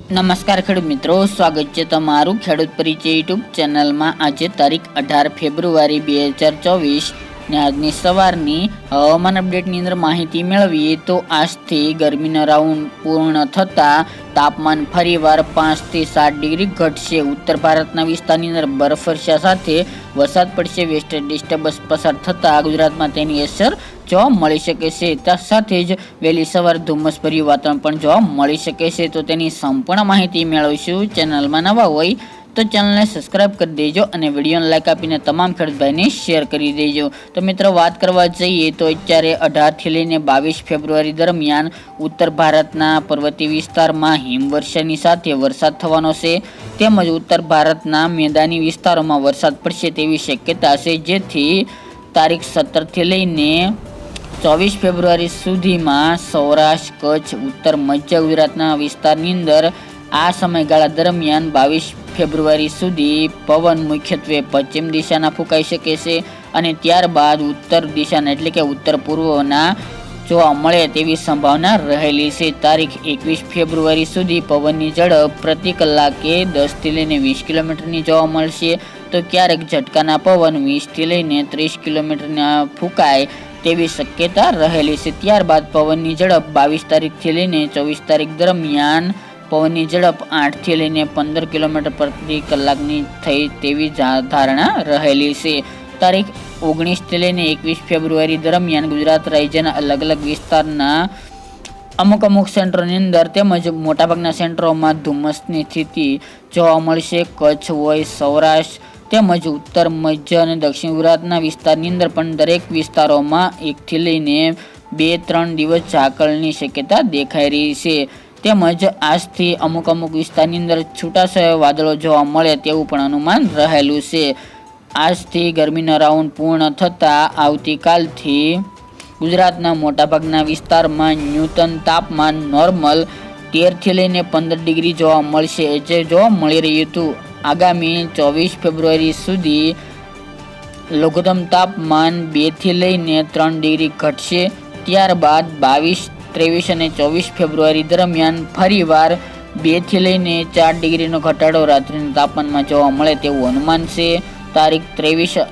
નમસ્કાર ખેડૂત મિત્રો, સ્વાગત છે તમારું ખેડૂત પરિચય યુટ્યુબ ચેનલમાં। આજે તારીખ 18 ફેબ્રુઆરી 2024 ને આજની સવારની હવામાન અપડેટની અંદર માહિતી મેળવીએ તો આજથી ગરમીનો રાઉન્ડ પૂર્ણ થતાં તાપમાન ફરીવાર 5 થી 7 ડિગ્રી ઘટશે। ઉત્તર ભારતના વિસ્તારની અંદર બરફવર્ષા સાથે વરસાદ પડશે। વેસ્ટર્ન ડિસ્ટર્બન્સ પસાર થતાં ગુજરાતમાં તેની અસર જોવા મળી શકે છે। સાથે જ વહેલી સવારે ધુમ્મસભર્યું વાતાવરણ પણ જોવા મળી શકે છે। તો તેની સંપૂર્ણ માહિતી મેળવીશું। ચેનલમાં નવા હોય તો ચેનલને સબસ્ક્રાઇબ કરી દેજો અને વિડીયોને લાઇક આપીને તમામ ખેડૂતભાઈને શેર કરી દેજો। તો મિત્રો, વાત કરવા જઈએ તો અત્યારે 18 થી લઈને 22 ફેબ્રુઆરી દરમિયાન ઉત્તર ભારતના પર્વતીય વિસ્તારમાં હિમવર્ષાની સાથે વરસાદ થવાનો છે, તેમજ ઉત્તર ભારતના મેદાની વિસ્તારોમાં વરસાદ પડશે તેવી શક્યતા છે, જેથી તારીખ 17 થી લઈને 24 ફેબ્રુઆરી સુધીમાં સૌરાષ્ટ્ર, કચ્છ, ઉત્તર મધ્ય ગુજરાતના વિસ્તારની અંદર આ સમયગાળા દરમિયાન 22 ફેબ્રુઆરી સુધી પવન મુખ્યત્વે પશ્ચિમ દિશાના ફૂંકાઈ શકે છે અને ત્યારબાદ ઉત્તર દિશાના એટલે કે ઉત્તર પૂર્વના જોવા મળે તેવી સંભાવના રહેલી છે। તારીખ 21 ફેબ્રુઆરી સુધી પવનની ઝડપ પ્રતિ કલાકે 10 થી લઈને 20 કિલોમીટરની જોવા મળશે, તો ક્યારેક ઝટકાના પવન 20 થી લઈને 30 કિલોમીટરના ફૂંકાય તેવી શક્યતા રહેલી છે। ત્યારબાદ પવનની ઝડપ 22 તારીખથી લઈને 24 તારીખ દરમિયાન પવનની ઝડપ 8 થી લઈને 15 કિલોમીટર પ્રતિ કલાકની થઈ તેવી ધારણા રહેલી છે। તારીખ 19 થી લઈને 21 ફેબ્રુઆરી દરમિયાન ગુજરાત રાજ્યના અલગ અલગ વિસ્તારના અમુક સેન્ટરોની અંદર તેમજ મોટાભાગના સેન્ટરોમાં ધુમ્મસની સ્થિતિ જોવા મળશે। કચ્છ હોય, સૌરાષ્ટ્ર તેમજ ઉત્તર મધ્ય અને દક્ષિણ ગુજરાતના વિસ્તારની અંદર પણ દરેક વિસ્તારોમાં 1 થી લઈને 2-3 દિવસ ઝાકળની શક્યતા દેખાઈ રહી છે। તેમજ આજથી અમુક વિસ્તારની અંદર છૂટાછવાયા વાદળો જોવા મળે તેવું પણ અનુમાન રહેલું છે। આજથી ગરમીનો રાઉન્ડ પૂર્ણ થતાં આવતીકાલથી ગુજરાતના મોટાભાગના વિસ્તારમાં ન્યૂનતમ તાપમાન નોર્મલ 13 થી લઈને 15 ડિગ્રી જોવા મળશે, જે જોવા મળી રહ્યું હતું। આગામી 24 ફેબ્રુઆરી સુધી લઘુત્તમ તાપમાન 2 થી લઈને 3 ડિગ્રી ઘટશે। ત્યારબાદ 22, 23 અને 24 ફેબ્રુઆરી દરમિયાન ફરીવાર 2 થી લઈને 4 ડિગ્રીનો ઘટાડો રાત્રિના તાપમાનમાં જોવા મળે તેવું અનુમાન છે। તારીખ 23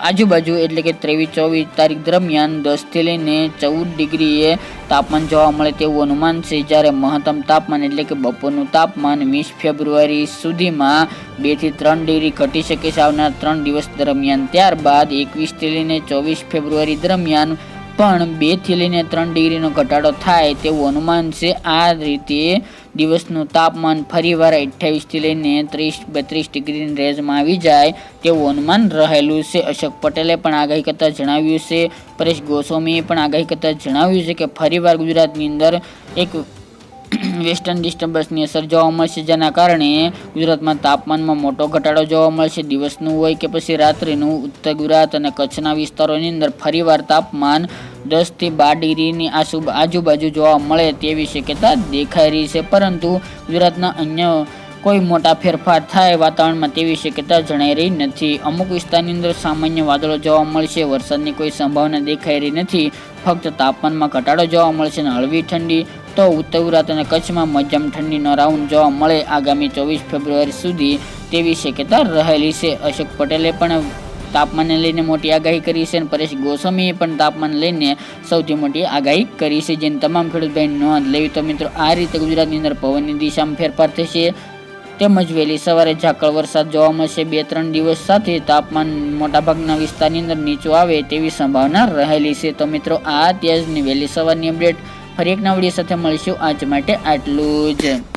આજુબાજુ એટલે કે 23-24 તારીખ દરમિયાન 10 થી લઈને 14 ડિગ્રીએ તાપમાન જોવા મળે તેવું અનુમાન છે, જ્યારે મહત્તમ તાપમાન એટલે કે બપોરનું તાપમાન 20 ફેબ્રુઆરી સુધીમાં 2 થી 3 ડિગ્રી ઘટી શકે છે આવનાર 3 દિવસ દરમિયાન। ત્યારબાદ 21 થી લઈને 24 ફેબ્રુઆરી દરમિયાન પણ 2 થી લઈને 3 ડિગ્રીનો ઘટાડો થાય તેવું અનુમાન છે। આ રીતે દિવસનું તાપમાન ફરીવાર 28 થી લઈને 30-32 ડિગ્રીની રેન્જમાં આવી જાય તેવું અનુમાન રહેલું છે। અશોક પટેલે પણ આગાહી કરતા જણાવ્યું છે, પરેશ ગોસ્વામીએ પણ આગાહી કરતા જણાવ્યું છે કે ફરીવાર ગુજરાતની અંદર એક વેસ્ટર્ન ડિસ્ટર્બન્સની અસર જોવા મળશે, જેના કારણે ગુજરાતમાં તાપમાનમાં મોટો ઘટાડો જોવા મળશે। દિવસનું હોય કે પછી રાત્રિનું ઉત્તર ગુજરાત અને કચ્છના વિસ્તારોની અંદર ફરીવાર તાપમાન 10 થી 12 ડિગ્રીની આજુબાજુ જોવા મળે તેવી શક્યતા દેખાઈ રહી છે, પરંતુ ગુજરાતના અન્ય કોઈ મોટા ફેરફાર થાય વાતાવરણમાં તેવી શક્યતા જણાઈ રહી નથી। અમુક વિસ્તારની અંદર સામાન્ય વાદળો જોવા મળશે, વરસાદની કોઈ સંભાવના દેખાઈ રહી નથી, ફક્ત તાપમાનમાં ઘટાડો જોવા મળશે અને હળવી ઠંડી તો ઉત્તર ગુજરાત અને કચ્છમાં મધ્યમ ઠંડીનો રાઉન્ડ જોવા મળે આગામી 24 ફેબ્રુઆરી સુધી તેવી શક્યતા રહેલી છે। અશોક પટેલે પણ તાપમાનને લઈને મોટી આગાહી કરી છે અને પરેશ ગોસ્વામીએ પણ તાપમાન લઈને સૌથી મોટી આગાહી કરી છે, જેની તમામ ખેડૂતભાઈ નોંધ લેવી। તો મિત્રો, આ રીતે ગુજરાતની અંદર પવનની દિશામાં ફેરફાર થશે, તેમજ વહેલી સવારે ઝાકળ વરસાદ જોવા મળશે। 2-3 દિવસ સાથે તાપમાન મોટાભાગના વિસ્તારની અંદર નીચું આવે તેવી સંભાવના રહેલી છે। તો મિત્રો, આ ત્યાજની વહેલી સવારની અપડેટ, ફરી એક નવા વિડીયો સાથે મળીશું। આજ માટે આટલું જ।